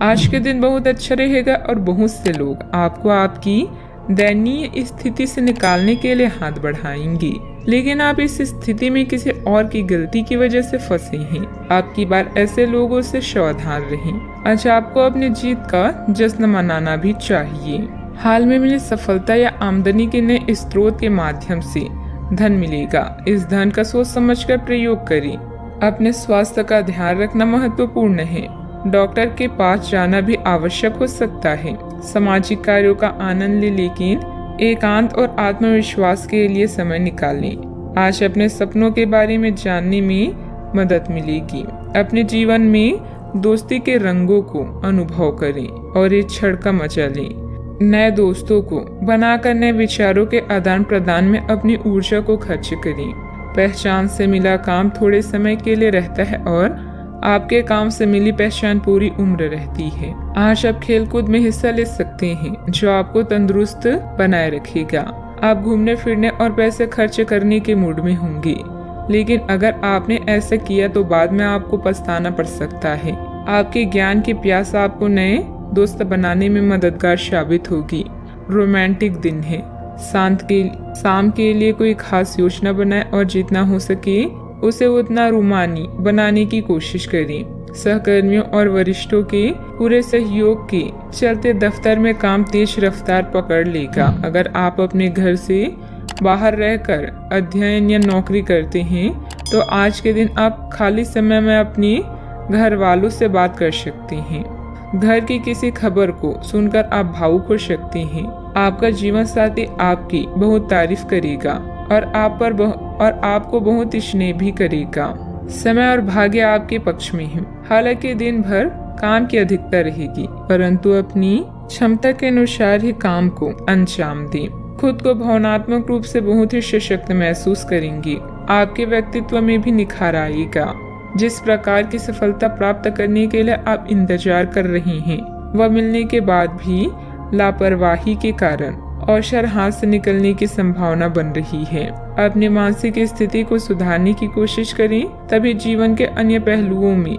आज के दिन बहुत अच्छा रहेगा और बहुत से लोग आपको आपकी दयनीय स्थिति से निकालने के लिए हाथ बढ़ाएंगे, लेकिन आप इस स्थिति में किसी और की गलती की वजह से फंसे हैं। आपकी बार ऐसे लोगों से सावधान रहें। आज आपको अपनी जीत का जश्न मनाना भी चाहिए। हाल में मिली सफलता या आमदनी के नए स्रोत के माध्यम से धन मिलेगा। इस धन का सोच समझकर प्रयोग करें। अपने स्वास्थ्य का ध्यान रखना महत्वपूर्ण है। डॉक्टर के पास जाना भी आवश्यक हो सकता है। सामाजिक कार्यों का आनंद लें, लेकिन एकांत और आत्मविश्वास के लिए समय निकालें। आज अपने सपनों के बारे में जानने में मदद मिलेगी। अपने जीवन में दोस्ती के रंगों को अनुभव करें और इस क्षण का मजा लें। नए दोस्तों को बनाकर नए विचारों के आदान प्रदान में अपनी ऊर्जा को खर्च करें। पहचान से मिला काम थोड़े समय के लिए रहता है और आपके काम से मिली पहचान पूरी उम्र रहती है। आज आप खेलकूद में हिस्सा ले सकते हैं, जो आपको तंदुरुस्त बनाए रखेगा। आप घूमने फिरने और पैसे खर्च करने के मूड में होंगे, लेकिन अगर आपने ऐसा किया तो बाद में आपको पछताना पड़ सकता है। आपके ज्ञान की प्यास आपको नए दोस्त बनाने में मददगार साबित होगी। रोमांटिक दिन है। शाम के लिए कोई खास योजना बनाएं और जितना हो सके उसे उतना रोमानी बनाने की कोशिश करें। सहकर्मियों और वरिष्ठों के पूरे सहयोग के चलते दफ्तर में काम तेज रफ्तार पकड़ लेगा। अगर आप अपने घर से बाहर रहकर अध्ययन या नौकरी करते हैं तो आज के दिन आप खाली समय में अपने घर वालों से बात कर सकते हैं। घर की किसी खबर को सुनकर आप भावुक हो सकते हैं। आपका जीवन साथी आपकी बहुत तारीफ करेगा और आपको बहुत स्नेह भी करेगा। समय और भाग्य आपके पक्ष में है। हालांकि दिन भर काम की अधिकता रहेगी, परंतु अपनी क्षमता के अनुसार ही काम को अंजाम दें। खुद को भावनात्मक रूप से बहुत ही सशक्त महसूस करेंगे। आपके व्यक्तित्व में भी निखार आएगा। जिस प्रकार की सफलता प्राप्त करने के लिए आप इंतजार कर रहे हैं, वह मिलने के बाद भी लापरवाही के कारण अवसर हाथ से निकलने की संभावना बन रही है। अपनी मानसिक स्थिति को सुधारने की कोशिश करें, तभी जीवन के अन्य पहलुओं में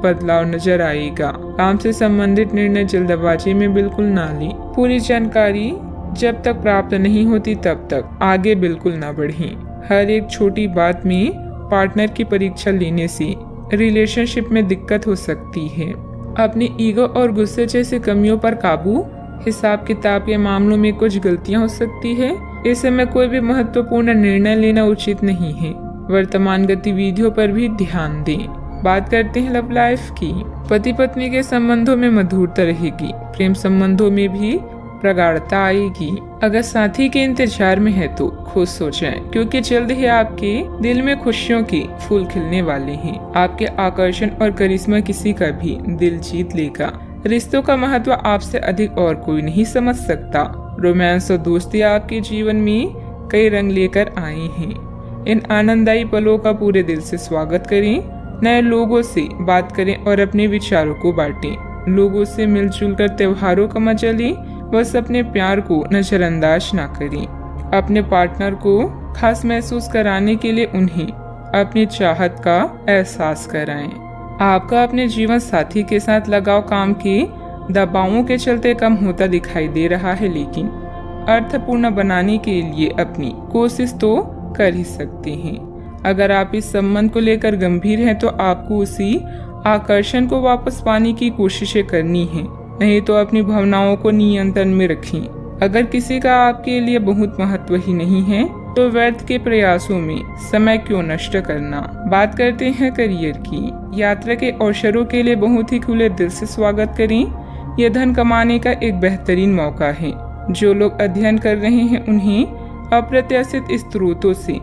बदलाव नजर आएगा। काम से संबंधित निर्णय जल्दबाजी में बिल्कुल ना लें। पूरी जानकारी जब तक प्राप्त नहीं होती तब तक आगे बिल्कुल ना बढ़ें। हर एक छोटी बात में पार्टनर की परीक्षा लेने से रिलेशनशिप में दिक्कत हो सकती है। अपनी ईगो और गुस्से जैसी कमियों पर काबू। हिसाब किताब के मामलों में कुछ गलतियां हो सकती है। इस समय कोई भी महत्वपूर्ण निर्णय लेना उचित नहीं है। वर्तमान गतिविधियों पर भी ध्यान दें। बात करते हैं लव लाइफ की। पति पत्नी के संबंधों में मधुरता रहेगी। प्रेम संबंधों में भी प्रगाढ़ता आएगी। अगर साथी के इंतजार में है तो खुश हो जाएं, क्योंकि जल्द ही आपके दिल में खुशियों के फूल खिलने वाले हैं। आपके आकर्षण और करिश्मा किसी का भी दिल जीत लेगा। रिश्तों का महत्व आपसे अधिक और कोई नहीं समझ सकता। रोमांस और दोस्ती आपके जीवन में कई रंग लेकर आए हैं। इन आनंददायी पलों का पूरे दिल से स्वागत करें। नए लोगों से बात करें और अपने विचारों को बांटें। लोगों से मिलजुल कर त्योहारों का मजा लें। बस अपने प्यार को नजरअंदाज ना करें। अपने पार्टनर को खास महसूस कराने के लिए उन्हें अपनी चाहत का एहसास कराएं। आपका अपने जीवन साथी के साथ लगाव काम के दबावों के चलते कम होता दिखाई दे रहा है, लेकिन अर्थपूर्ण बनाने के लिए अपनी कोशिश तो कर ही सकते हैं। अगर आप इस संबंध को लेकर गंभीर हैं तो आपको उसी आकर्षण को वापस पाने की कोशिशें करनी है, नहीं तो अपनी भावनाओं को नियंत्रण में रखें। अगर किसी का आपके लिए बहुत महत्व ही नहीं है तो व्यर्थ के प्रयासों में समय क्यों नष्ट करना। बात करते हैं करियर की। यात्रा के अवसरों के लिए बहुत ही खुले दिल से स्वागत करें। यह धन कमाने का एक बेहतरीन मौका है। जो लोग अध्ययन कर रहे हैं उन्हें अप्रत्याशित स्रोतों से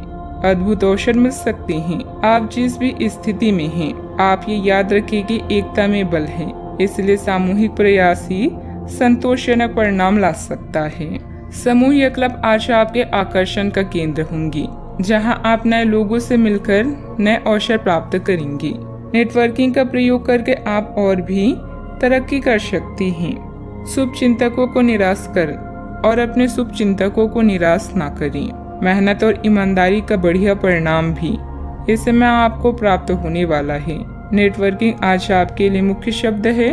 अद्भुत अवसर मिल सकते हैं। आप जिस भी स्थिति में हैं, आप ये याद रखें कि एकता में बल है, इसलिए सामूहिक प्रयास ही संतोषजनक परिणाम ला सकता है। समूह क्लब आज आपके आकर्षण का केंद्र होंगी, जहां आप नए लोगों से मिलकर नए अवसर प्राप्त करेंगे। नेटवर्किंग का प्रयोग करके आप और भी तरक्की कर सकते हैं। शुभ चिंतकों को निराश कर और अपने शुभ चिंतकों को निराश ना करें। मेहनत और ईमानदारी का बढ़िया परिणाम भी इस समय आपको प्राप्त होने वाला है। नेटवर्किंग आज आपके लिए मुख्य शब्द है।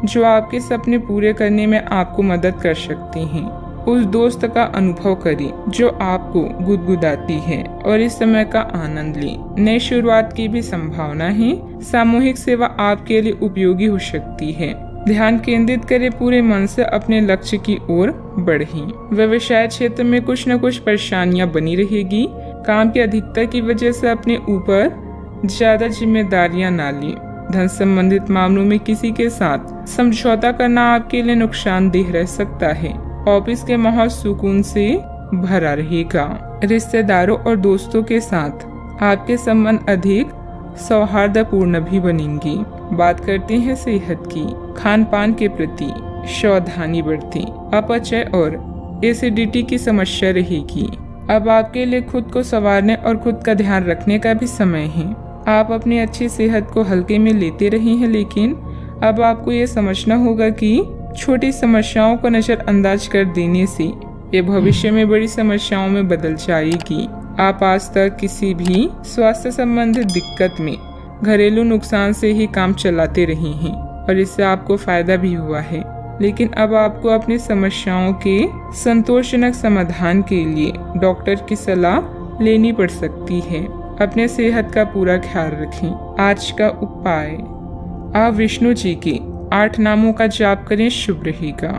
जो आपके सपने पूरे करने में आपको मदद कर सकती हैं। उस दोस्त का अनुभव करें जो आपको गुदगुदाती है और इस समय का आनंद लें। नई शुरुआत की भी संभावना है। सामूहिक सेवा आपके लिए उपयोगी हो सकती है। ध्यान केंद्रित करें, पूरे मन से अपने लक्ष्य की ओर बढ़ें। व्यवसाय क्षेत्र में कुछ न कुछ परेशानियां बनी रहेगी। काम की अधिकता की वजह से अपने ऊपर ज्यादा जिम्मेदारियां ना लें। धन संबंधित मामलों में किसी के साथ समझौता करना आपके लिए नुकसानदेह रह सकता है। ऑफिस के माहौल सुकून से भरा रहेगा। रिश्तेदारों और दोस्तों के साथ आपके संबंध अधिक सौहार्दपूर्ण भी बनेंगे। बात करते हैं सेहत की। खान पान के प्रति सावधानी बरतें। अपचय और एसिडिटी की समस्या रहेगी। अब आपके लिए खुद को संवारने और खुद का ध्यान रखने का भी समय है। आप अपनी अच्छी सेहत को हल्के में लेते रहे हैं, लेकिन अब आपको ये समझना होगा कि छोटी समस्याओं को नजरअंदाज कर देने से ये भविष्य में बड़ी समस्याओं में बदल जाएगी। आप आज तक किसी भी स्वास्थ्य संबंधित दिक्कत में घरेलू नुकसान से ही काम चलाते रहे हैं और इससे आपको फायदा भी हुआ है, लेकिन अब आपको अपनी समस्याओं के संतोषजनक समाधान के लिए डॉक्टर की सलाह लेनी पड़ सकती है। अपने सेहत का पूरा ख्याल रखें। आज का उपाय, आप विष्णु जी के 8 नामों का जाप करें, शुभ रहेगा।